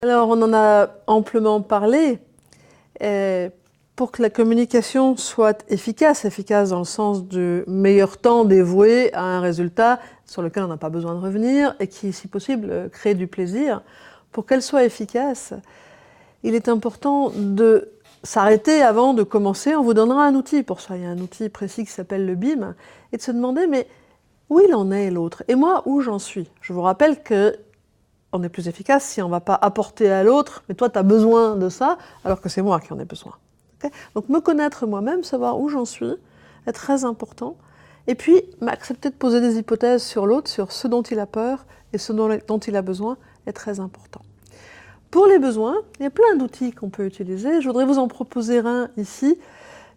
Alors, on en a amplement parlé. Pour que la communication soit efficace dans le sens du meilleur temps dévoué à un résultat sur lequel on n'a pas besoin de revenir et qui, si possible, crée du plaisir, pour qu'elle soit efficace, il est important de s'arrêter avant de commencer. On vous donnera un outil pour ça. Il y a un outil précis qui s'appelle le BIM, et de se demander, mais où il en est l'autre? Et moi, où j'en suis? Je vous rappelle que on est plus efficace si on ne va pas apporter à l'autre, mais toi, tu as besoin de ça, alors que c'est moi qui en ai besoin. Okay? Donc, me connaître moi-même, savoir où j'en suis, est très important. Et puis, accepter de poser des hypothèses sur l'autre, sur ce dont il a peur et ce dont il a besoin, est très important. Pour les besoins, il y a plein d'outils qu'on peut utiliser. Je voudrais vous en proposer un ici,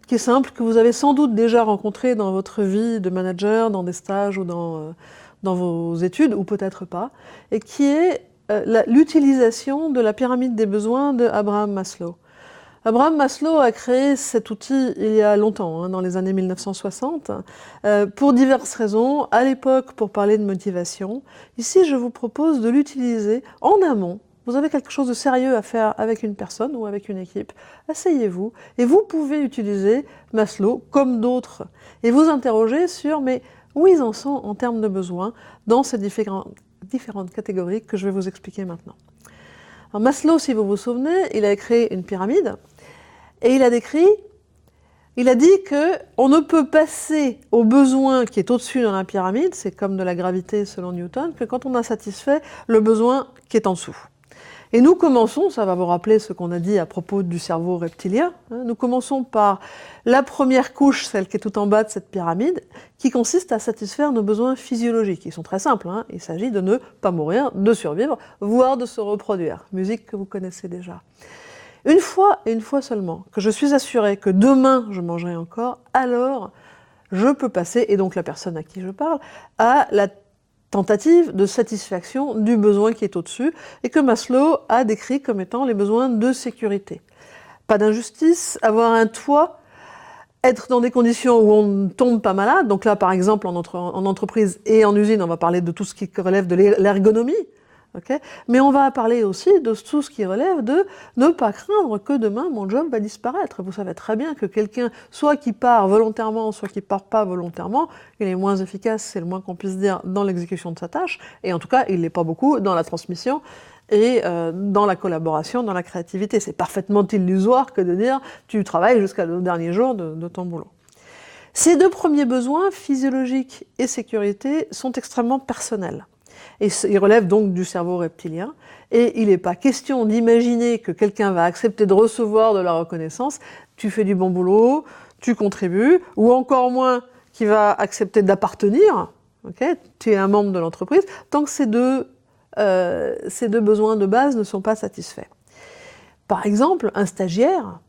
qui est simple, que vous avez sans doute déjà rencontré dans votre vie de manager, dans des stages ou dans vos études, ou peut-être pas, et qui est l'utilisation de la pyramide des besoins de Abraham Maslow. Abraham Maslow a créé cet outil il y a longtemps, dans les années 1960, pour diverses raisons. À l'époque, pour parler de motivation. Ici, je vous propose de l'utiliser en amont. Vous avez quelque chose de sérieux à faire avec une personne ou avec une équipe, asseyez-vous et vous pouvez utiliser Maslow comme d'autres et vous interroger sur mais où ils en sont en termes de besoins dans ces différentes catégories que je vais vous expliquer maintenant. Alors Maslow, si vous vous souvenez, il a créé une pyramide et il a dit qu'on ne peut passer au besoin qui est au-dessus dans la pyramide, c'est comme de la gravité selon Newton, que quand on a satisfait le besoin qui est en dessous. Et nous commençons, ça va vous rappeler ce qu'on a dit à propos du cerveau reptilien, nous commençons par la première couche, celle qui est tout en bas de cette pyramide, qui consiste à satisfaire nos besoins physiologiques. Ils sont très simples, il s'agit de ne pas mourir, de survivre, voire de se reproduire. Musique que vous connaissez déjà. Une fois et une fois seulement que je suis assurée que demain je mangerai encore, alors je peux passer, et donc la personne à qui je parle, à la tentative de satisfaction du besoin qui est au-dessus et que Maslow a décrit comme étant les besoins de sécurité. Pas d'injustice, avoir un toit, être dans des conditions où on ne tombe pas malade. Donc là, par exemple, en entreprise et en usine, on va parler de tout ce qui relève de l'ergonomie. Okay, mais on va parler aussi de tout ce qui relève de ne pas craindre que demain mon job va disparaître. Vous savez très bien que quelqu'un, soit qui part volontairement, soit qui part pas volontairement, il est moins efficace, c'est le moins qu'on puisse dire, dans l'exécution de sa tâche, et en tout cas, il l'est pas beaucoup dans la transmission et dans la collaboration, dans la créativité. C'est parfaitement illusoire que de dire tu travailles jusqu'au dernier jour de ton boulot. Ces deux premiers besoins, physiologique et sécurité, sont extrêmement personnels. Et il relève donc du cerveau reptilien. Et il n'est pas question d'imaginer que quelqu'un va accepter de recevoir de la reconnaissance. Tu fais du bon boulot, tu contribues, ou encore moins qu'il va accepter d'appartenir. Okay, tu es un membre de l'entreprise, tant que ces deux besoins de base ne sont pas satisfaits. Par exemple, un stagiaire,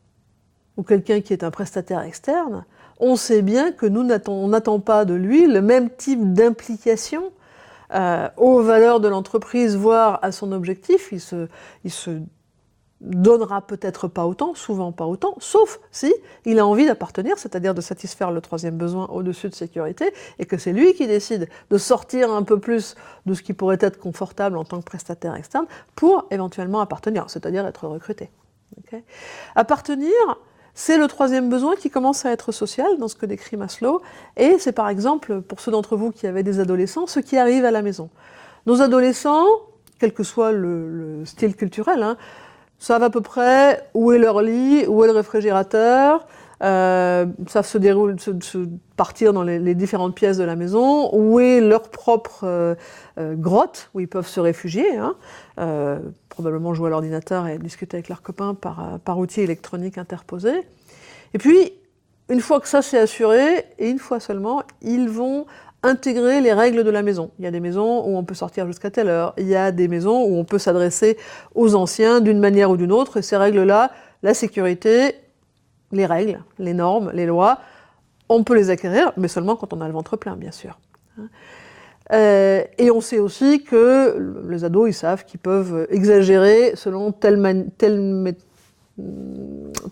ou quelqu'un qui est un prestataire externe, on sait bien que on n'attend pas de lui le même type d'implication aux valeurs de l'entreprise, voire à son objectif. Il se donnera peut-être pas autant, souvent pas autant, sauf si il a envie d'appartenir, c'est-à-dire de satisfaire le troisième besoin au-dessus de sécurité, et que c'est lui qui décide de sortir un peu plus de ce qui pourrait être confortable en tant que prestataire externe pour éventuellement appartenir, c'est-à-dire être recruté. Okay. Appartenir, c'est le troisième besoin qui commence à être social dans ce que décrit Maslow, et c'est par exemple, pour ceux d'entre vous qui avaient des adolescents, ceux qui arrivent à la maison. Nos adolescents, quel que soit le style culturel, savent à peu près où est leur lit, où est le réfrigérateur, savent se partir dans les différentes pièces de la maison, où est leur propre grotte, où ils peuvent se réfugier, probablement jouer à l'ordinateur et discuter avec leurs copains par outils électroniques interposés. Et puis, une fois que ça c'est assuré, et une fois seulement, ils vont intégrer les règles de la maison. Il y a des maisons où on peut sortir jusqu'à telle heure, il y a des maisons où on peut s'adresser aux anciens d'une manière ou d'une autre, et ces règles-là, la sécurité, les règles, les normes, les lois, on peut les acquérir, mais seulement quand on a le ventre plein, bien sûr. Et on sait aussi que les ados, ils savent qu'ils peuvent exagérer selon tel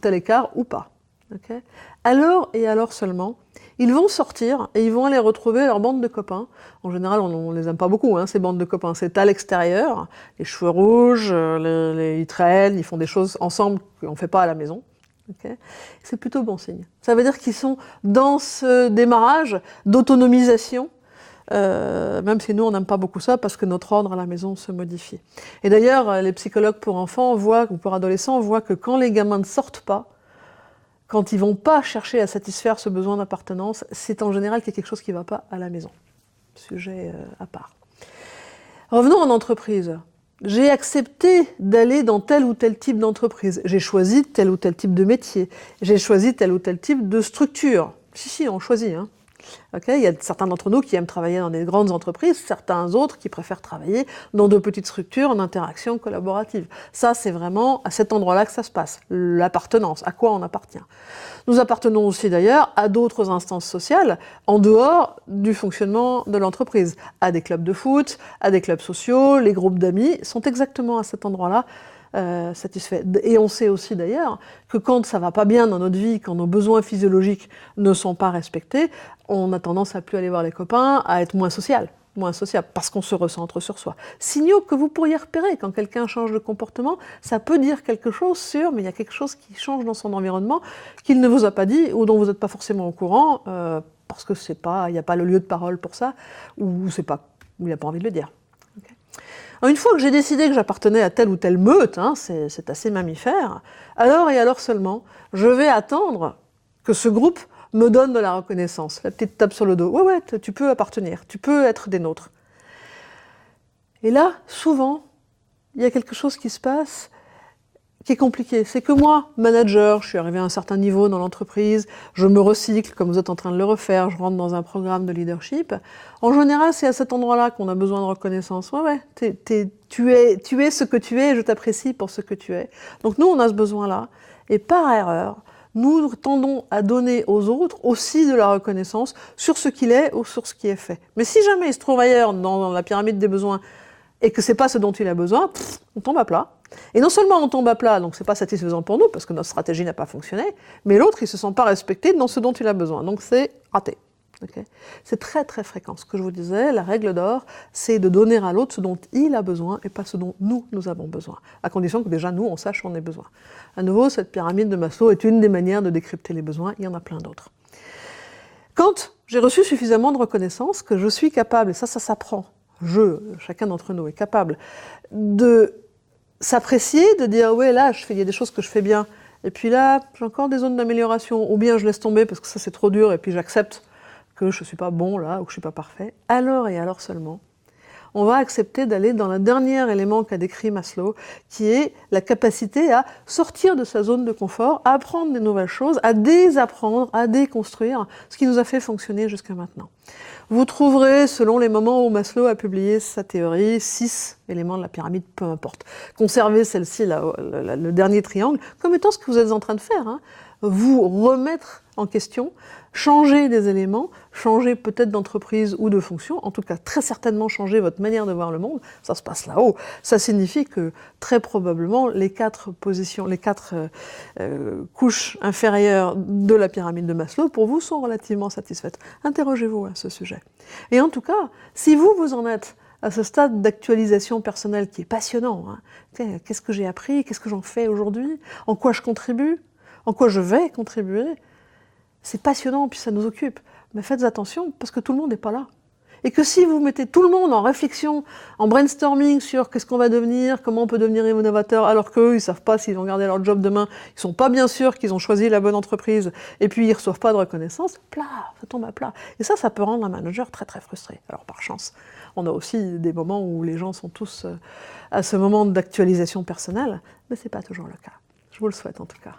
écart ou pas. Okay. Alors et alors seulement, ils vont sortir et ils vont aller retrouver leur bande de copains. En général, on les aime pas beaucoup, hein, ces bandes de copains. C'est à l'extérieur, les cheveux rouges, ils traînent, ils font des choses ensemble qu'on ne fait pas à la maison. Okay. C'est plutôt bon signe. Ça veut dire qu'ils sont dans ce démarrage d'autonomisation, même si nous, on n'aime pas beaucoup ça, parce que notre ordre à la maison se modifie. Et d'ailleurs, les psychologues pour enfants ou pour adolescents voient que quand les gamins ne sortent pas, quand ils ne vont pas chercher à satisfaire ce besoin d'appartenance, c'est en général qu'il y a quelque chose qui ne va pas à la maison. Sujet à part. Revenons en entreprise. J'ai accepté d'aller dans tel ou tel type d'entreprise. J'ai choisi tel ou tel type de métier. J'ai choisi tel ou tel type de structure. Si, on choisit. Hein. Okay, il y a certains d'entre nous qui aiment travailler dans des grandes entreprises, certains autres qui préfèrent travailler dans de petites structures en interaction collaborative. Ça, c'est vraiment à cet endroit-là que ça se passe, l'appartenance, à quoi on appartient. Nous appartenons aussi d'ailleurs à d'autres instances sociales en dehors du fonctionnement de l'entreprise, à des clubs de foot, à des clubs sociaux, les groupes d'amis sont exactement à cet endroit-là satisfaits. Et on sait aussi d'ailleurs que quand ça va pas bien dans notre vie, quand nos besoins physiologiques ne sont pas respectés, on a tendance à plus aller voir les copains, à être moins sociable, parce qu'on se recentre sur soi. Signaux que vous pourriez repérer quand quelqu'un change de comportement, ça peut dire quelque chose sur, mais il y a quelque chose qui change dans son environnement qu'il ne vous a pas dit ou dont vous n'êtes pas forcément au courant, parce que il n'y a pas le lieu de parole pour ça, ou il n'a pas envie de le dire. Okay. Alors, une fois que j'ai décidé que j'appartenais à telle ou telle meute, hein, c'est assez mammifère, alors et alors seulement, je vais attendre que ce groupe me donne de la reconnaissance, la petite tape sur le dos. Ouais, tu peux appartenir, tu peux être des nôtres. Et là, souvent, il y a quelque chose qui se passe qui est compliqué. C'est que moi, manager, je suis arrivé à un certain niveau dans l'entreprise, je me recycle comme vous êtes en train de le refaire, je rentre dans un programme de leadership. En général, c'est à cet endroit-là qu'on a besoin de reconnaissance. Tu es ce que tu es et je t'apprécie pour ce que tu es. Donc nous, on a ce besoin-là. Et par erreur, nous tendons à donner aux autres aussi de la reconnaissance sur ce qu'il est ou sur ce qui est fait. Mais si jamais il se trouve ailleurs dans la pyramide des besoins et que c'est pas ce dont il a besoin, on tombe à plat. Et non seulement on tombe à plat, donc c'est pas satisfaisant pour nous parce que notre stratégie n'a pas fonctionné, mais l'autre il se sent pas respecté dans ce dont il a besoin, donc c'est raté. Okay. C'est très très fréquent. Ce que je vous disais, la règle d'or, c'est de donner à l'autre ce dont il a besoin et pas ce dont nous avons besoin, à condition que déjà nous on sache qu'on ait besoin. À nouveau, cette pyramide de Maslow est une des manières de décrypter les besoins, il y en a plein d'autres. Quand j'ai reçu suffisamment de reconnaissance que je suis capable, et ça s'apprend, chacun d'entre nous est capable de s'apprécier, de dire ouais là il y a des choses que je fais bien, et puis là j'ai encore des zones d'amélioration, ou bien je laisse tomber parce que ça c'est trop dur et puis j'accepte que je ne suis pas bon là, ou que je ne suis pas parfait, alors et alors seulement, on va accepter d'aller dans le dernier élément qu'a décrit Maslow, qui est la capacité à sortir de sa zone de confort, à apprendre des nouvelles choses, à désapprendre, à déconstruire ce qui nous a fait fonctionner jusqu'à maintenant. Vous trouverez, selon les moments où Maslow a publié sa théorie, 6 éléments de la pyramide, peu importe. Conservez celle-ci, le dernier triangle, comme étant ce que vous êtes en train de faire. Hein. Vous remettre en question, changer des éléments, changer peut-être d'entreprise ou de fonction, en tout cas très certainement changer votre manière de voir le monde, ça se passe là-haut. Ça signifie que très probablement les 4 positions, les 4 couches inférieures de la pyramide de Maslow pour vous sont relativement satisfaites. Interrogez-vous à ce sujet. Et en tout cas, si vous en êtes à ce stade d'actualisation personnelle qui est passionnant, hein, qu'est-ce que j'ai appris, qu'est-ce que j'en fais aujourd'hui, en quoi je contribue, en quoi je vais contribuer, c'est passionnant, puis ça nous occupe. Mais faites attention, parce que tout le monde n'est pas là. Et que si vous mettez tout le monde en réflexion, en brainstorming sur qu'est-ce qu'on va devenir, comment on peut devenir innovateur, alors qu'eux, ils ne savent pas s'ils vont garder leur job demain, ils ne sont pas bien sûrs qu'ils ont choisi la bonne entreprise, et puis ils ne reçoivent pas de reconnaissance, ça tombe à plat. Et ça peut rendre un manager très très frustré. Alors par chance, on a aussi des moments où les gens sont tous à ce moment d'actualisation personnelle, mais ce n'est pas toujours le cas. Je vous le souhaite en tout cas.